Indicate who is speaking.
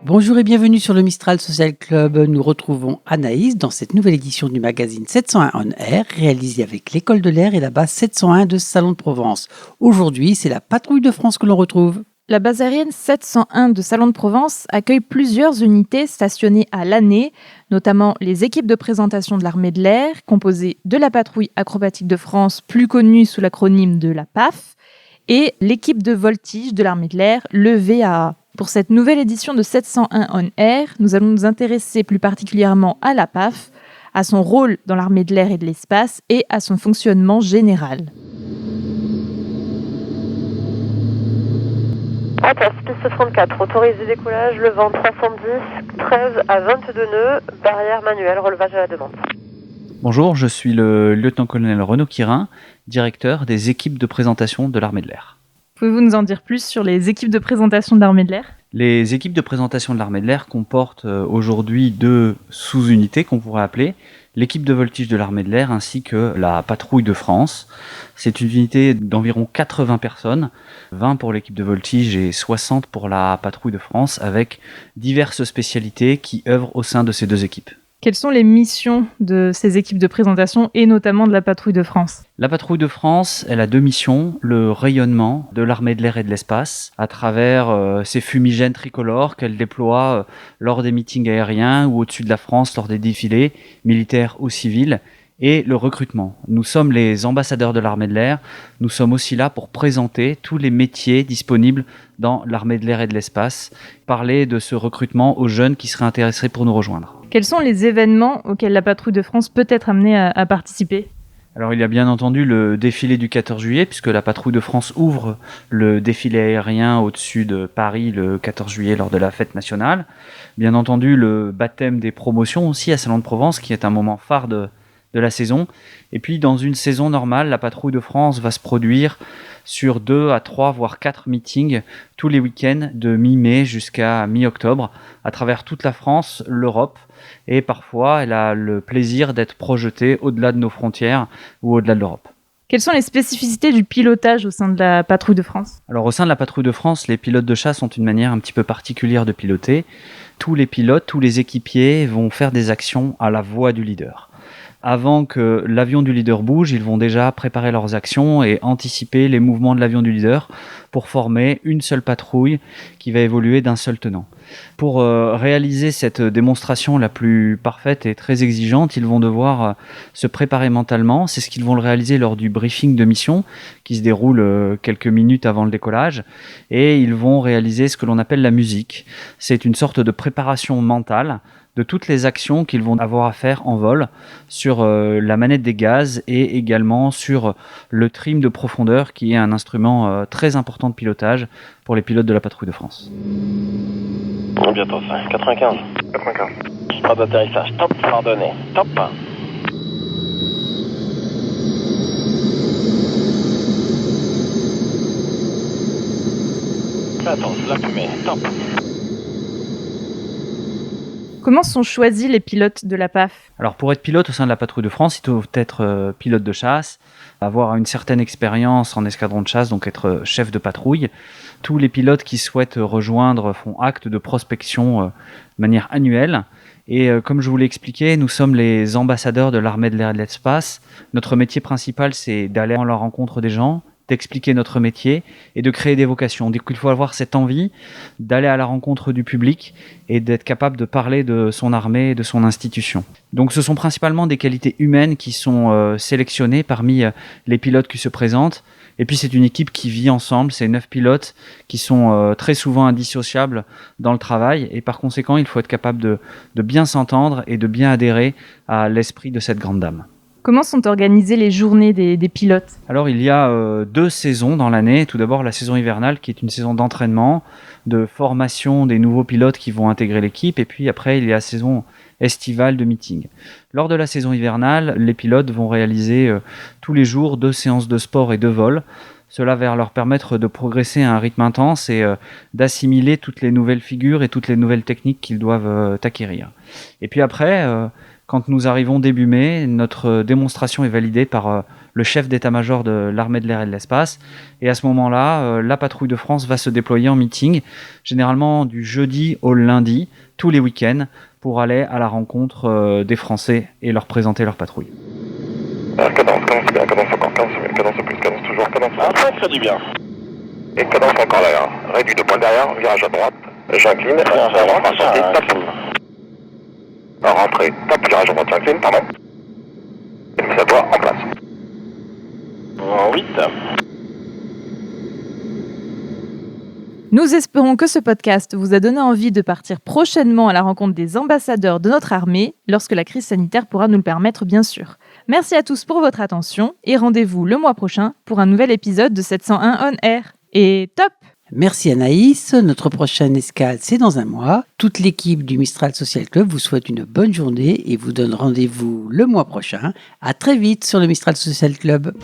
Speaker 1: Bonjour et bienvenue sur le Mistral Social Club. Nous retrouvons Anaïs dans cette nouvelle édition du magazine 701 On Air, réalisée avec l'École de l'Air et la base 701 de Salon de Provence. Aujourd'hui, c'est la Patrouille de France que l'on retrouve.
Speaker 2: La base aérienne 701 de Salon de Provence accueille plusieurs unités stationnées à l'année, notamment les équipes de présentation de l'armée de l'air, composées de la Patrouille acrobatique de France, plus connue sous l'acronyme de la PAF, et l'équipe de voltige de l'armée de l'air, le VAA. Pour cette nouvelle édition de 701 On Air, nous allons nous intéresser plus particulièrement à la PAF, à son rôle dans l'armée de l'air et de l'espace et à son fonctionnement général.
Speaker 3: Atlas, piste 34, autorisé décollage, le vent 310, 13 à 22 nœuds, barrière manuelle, relevage à la demande.
Speaker 4: Bonjour, je suis le lieutenant-colonel Renaud Quirin, directeur des équipes de présentation de l'armée de l'air.
Speaker 2: Pouvez-vous nous en dire plus sur les équipes de présentation de l'armée de l'air ?
Speaker 4: Les équipes de présentation de l'armée de l'air comportent aujourd'hui deux sous-unités qu'on pourrait appeler l'équipe de voltige de l'armée de l'air ainsi que la patrouille de France. C'est une unité d'environ 80 personnes, 20 pour l'équipe de voltige et 60 pour la patrouille de France, avec diverses spécialités qui œuvrent au sein de ces deux équipes.
Speaker 2: Quelles sont les missions de ces équipes de présentation et notamment de la Patrouille de France ?
Speaker 4: La Patrouille de France, elle a deux missions. Le rayonnement de l'armée de l'air et de l'espace à travers ses fumigènes tricolores qu'elle déploie lors des meetings aériens ou au-dessus de la France lors des défilés militaires ou civils. Et le recrutement. Nous sommes les ambassadeurs de l'armée de l'air. Nous sommes aussi là pour présenter tous les métiers disponibles dans l'armée de l'air et de l'espace. Parler de ce recrutement aux jeunes qui seraient intéressés pour nous rejoindre.
Speaker 2: Quels sont les événements auxquels la Patrouille de France peut être amenée à participer ?
Speaker 4: Alors il y a bien entendu le défilé du 14 juillet, puisque la Patrouille de France ouvre le défilé aérien au-dessus de Paris le 14 juillet lors de la fête nationale. Bien entendu le baptême des promotions aussi à Salon de Provence, qui est un moment phare de la saison. Et puis dans une saison normale, la Patrouille de France va se produire sur 2 à 3 voire 4 meetings tous les week-ends de mi-mai jusqu'à mi-octobre à travers toute la France, l'Europe, et parfois elle a le plaisir d'être projetée au-delà de nos frontières ou au-delà de l'Europe.
Speaker 2: Quelles sont les spécificités du pilotage au sein de la Patrouille de France ?
Speaker 4: Alors au sein de la Patrouille de France, les pilotes de chasse ont une manière un petit peu particulière de piloter. Tous les pilotes, tous les équipiers vont faire des actions à la voix du leader. Avant que l'avion du leader bouge, ils vont déjà préparer leurs actions et anticiper les mouvements de l'avion du leader pour former une seule patrouille qui va évoluer d'un seul tenant. Pour réaliser cette démonstration la plus parfaite et très exigeante, ils vont devoir se préparer mentalement. C'est ce qu'ils vont réaliser lors du briefing de mission qui se déroule quelques minutes avant le décollage. Et ils vont réaliser ce que l'on appelle la musique. C'est une sorte de préparation mentale de toutes les actions qu'ils vont avoir à faire en vol sur la manette des gaz et également sur le trim de profondeur qui est un instrument très important de pilotage pour les pilotes de la Patrouille de France.
Speaker 5: Bientôt ça, 95. 95. Pas d'atterrissage, top, pardonnez, top. Attends, la fumée, top.
Speaker 2: Comment sont choisis les pilotes de la PAF ?
Speaker 4: Alors pour être pilote au sein de la Patrouille de France, il faut être pilote de chasse, avoir une certaine expérience en escadron de chasse, donc être chef de patrouille. Tous les pilotes qui souhaitent rejoindre font acte de prospection de manière annuelle. Et comme je vous l'ai expliqué, nous sommes les ambassadeurs de l'armée de l'air et de l'espace. Notre métier principal, c'est d'aller à la rencontre des gens, d'expliquer notre métier et de créer des vocations. Donc il faut avoir cette envie d'aller à la rencontre du public et d'être capable de parler de son armée et de son institution. Donc ce sont principalement des qualités humaines qui sont sélectionnées parmi les pilotes qui se présentent. Et puis c'est une équipe qui vit ensemble, c'est 9 pilotes qui sont très souvent indissociables dans le travail et par conséquent il faut être capable de bien s'entendre et de bien adhérer à l'esprit de cette grande dame.
Speaker 2: Comment sont organisées les journées des pilotes ?
Speaker 4: Alors il y a 2 saisons dans l'année. Tout d'abord la saison hivernale qui est une saison d'entraînement, de formation des nouveaux pilotes qui vont intégrer l'équipe. Et puis après il y a la saison estivale de meeting. Lors de la saison hivernale, les pilotes vont réaliser tous les jours 2 séances de sport et de vol. Cela va leur permettre de progresser à un rythme intense et d'assimiler toutes les nouvelles figures et toutes les nouvelles techniques qu'ils doivent acquérir. Et puis après... Quand nous arrivons début mai, notre démonstration est validée par le chef d'état-major de l'armée de l'air et de l'espace. Et à ce moment-là, la patrouille de France va se déployer en meeting, généralement du jeudi au lundi, tous les week-ends, pour aller à la rencontre des Français et leur présenter leur patrouille.
Speaker 5: Cadence bien, cadence encore, cadence plus, cadence toujours, cadence. Ça dit bien. Et cadence encore là, réduit de poil derrière, virage à droite, j'incline, virage à droite, j'incline, tape. Rentrée, tape, virage à droite, j'incline, pardon. Et mise à doigt, en place. 8.
Speaker 2: Nous espérons que ce podcast vous a donné envie de partir prochainement à la rencontre des ambassadeurs de notre armée, lorsque la crise sanitaire pourra nous le permettre, bien sûr. Merci à tous pour votre attention et rendez-vous le mois prochain pour un nouvel épisode de 701 On Air. Et top!
Speaker 1: Merci Anaïs. Notre prochaine escale, c'est dans un mois. Toute l'équipe du Mistral Social Club vous souhaite une bonne journée et vous donne rendez-vous le mois prochain. À très vite sur le Mistral Social Club.